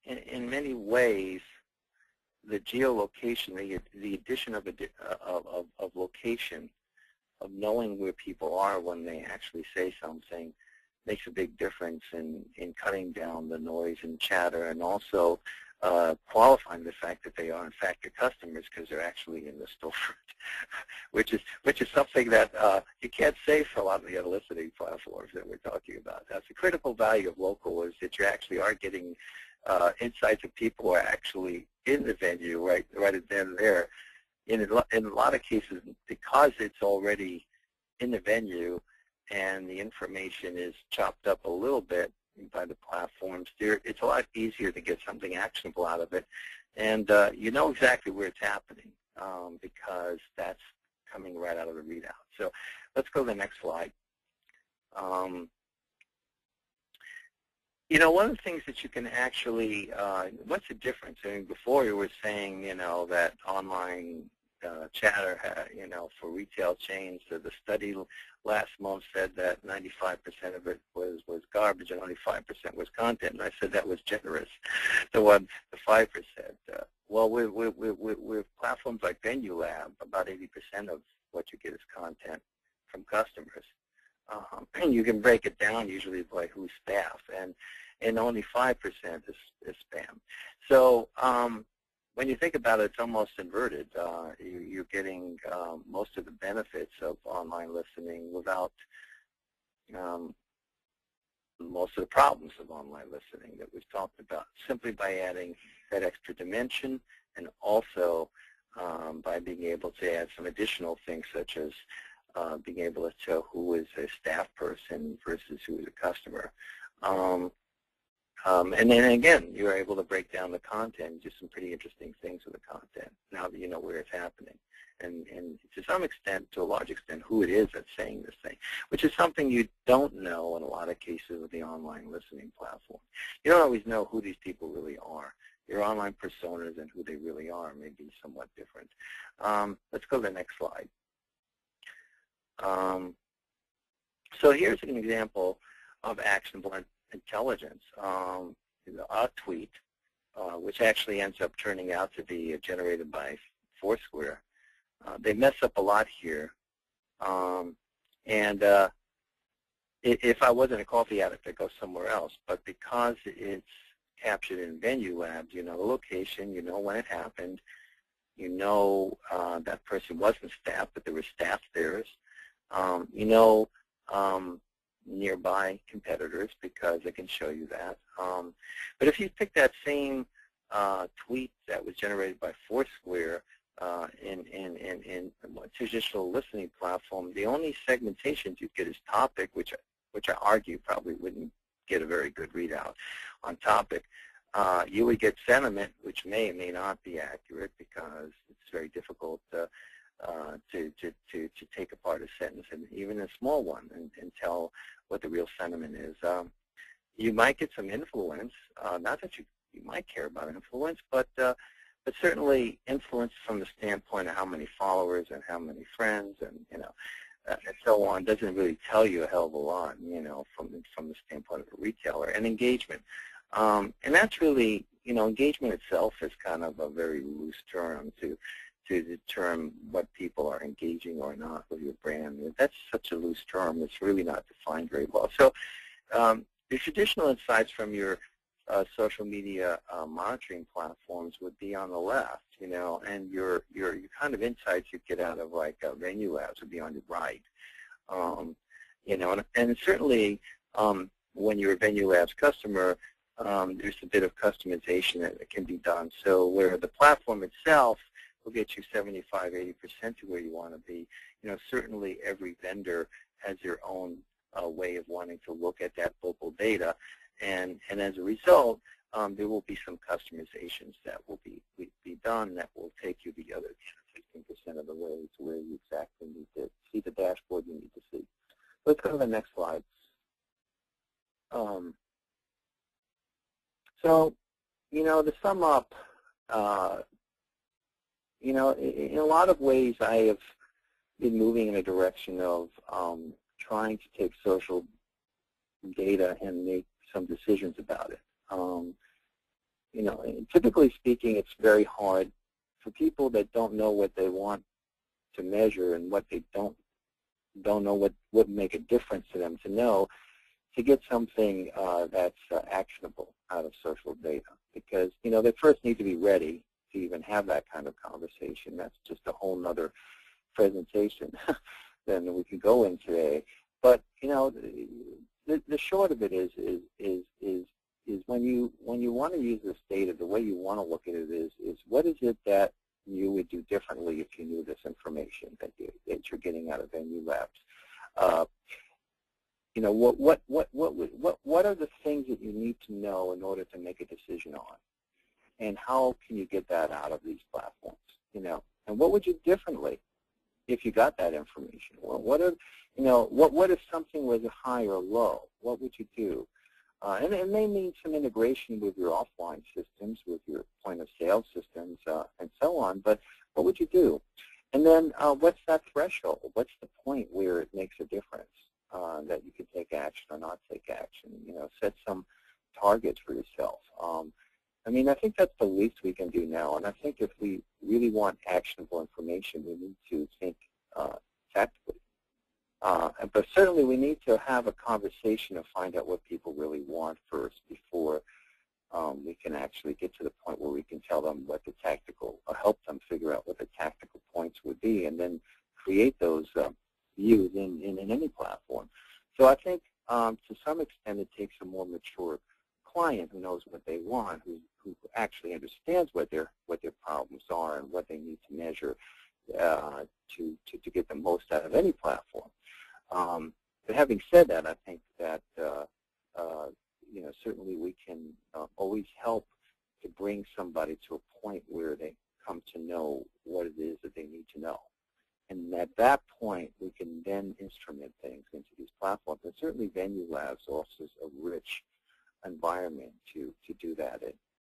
in many ways, the geolocation, the addition of location, of knowing where people are when they actually say something, makes a big difference in cutting down the noise and chatter, and also qualifying the fact that they are in fact your customers because they're actually in the storefront, which is something that you can't say for a lot of the other listening platforms that we're talking about. That's the critical value of local, is that you actually are getting insights of people who are actually in the venue right then and there. In a lot of cases, because it's already in the venue and the information is chopped up a little bit by the platforms, it's a lot easier to get something actionable out of it. And you know exactly where it's happening because that's coming right out of the readout. So let's go to the next slide. You know, one of the things that you can actually, what's the difference? I mean, before you were saying, you know, that online chatter, you know, for retail chains, the study last month said that 95% of it was garbage and only 5% was content. And I said that was generous, the 5%. Well, with platforms like VenueLab, about 80% of what you get is content from customers. And you can break it down usually by who's staff, and only 5% is spam. So when you think about it, it's almost inverted. You're getting most of the benefits of online listening without most of the problems of online listening that we've talked about, simply by adding that extra dimension, and also by being able to add some additional things such as being able to tell who is a staff person versus who is a customer. And then again, you're able to break down the content and do some pretty interesting things with the content now that you know where it's happening. And to some extent, to a large extent, who it is that's saying this thing, which is something you don't know in a lot of cases with the online listening platform. You don't always know who these people really are. Your online personas and who they really are may be somewhat different. Let's go to the next slide. So here's an example of actionable intelligence. A tweet, which actually ends up turning out to be generated by Foursquare. They mess up a lot here. And if I wasn't a coffee addict, I'd go somewhere else. But because it's captured in VenueLab, you know the location, you know when it happened, you know that person wasn't staff, but there were staff there. You know nearby competitors because I can show you that. But if you pick that same tweet that was generated by Foursquare in a traditional listening platform, the only segmentations you get is topic, which I argue probably wouldn't get a very good readout on topic. You would get sentiment, which may or may not be accurate because it's very difficult to take apart a sentence, and even a small one, and tell what the real sentiment is. You might get some influence, not that you might care about influence, but certainly influence from the standpoint of how many followers and how many friends and and so on doesn't really tell you a hell of a lot, from the standpoint of a retailer. And engagement, and that's really, engagement itself is kind of a very loose term to determine what people are engaging or not with your brand. That's such a loose term, it's really not defined very well. So the traditional insights from your social media monitoring platforms would be on the left, and your kind of insights you get out of like VenueLabs would be on the right. And certainly when you're a VenueLabs customer, there's a bit of customization that can be done. So where the platform itself will get you 75–80% to where you want to be, certainly every vendor has their own way of wanting to look at that local data, and as a result, there will be some customizations that will be done that will take you the other 10–15% of the way to where you exactly need to see the dashboard you need to see. Let's go to the next slide. So, to sum up, in a lot of ways I have been moving in a direction of trying to take social data and make some decisions about it. typically speaking, it's very hard for people that don't know what they want to measure and what they don't know what would make a difference to them to know, to get something that's actionable out of social data. Because, they first need to be ready to even have that kind of conversation. That's just a whole nother presentation than we could go in today. But, the short of it is when you want to use this data, the way you want to look at it is what is it that you would do differently if you knew this information that you're getting out of Venue Labs. What are the things that you need to know in order to make a decision on, and how can you get that out of these platforms? And what would you do differently if you got that information? Well, what if something was a high or low? What would you do? And it may mean some integration with your offline systems, with your point-of-sale systems, and so on, but what would you do? And then what's that threshold? What's the point where it makes a difference that you can take action or not take action? Set some targets for yourself. I think that's the least we can do now, and I think if we really want actionable information, we need to think tactically. But certainly we need to have a conversation to find out what people really want first before we can actually get to the point where we can tell them what the tactical, or help them figure out what the tactical points would be, and then create those views in any platform. So I think to some extent it takes a more mature client who knows what they want, who actually understands what their problems are and what they need to measure to get the most out of any platform. But having said that, I think that certainly we can always help to bring somebody to a point where they come to know what it is that they need to know. And at that point, we can then instrument things into these platforms. And certainly Venue Labs offers a rich environment to do that in.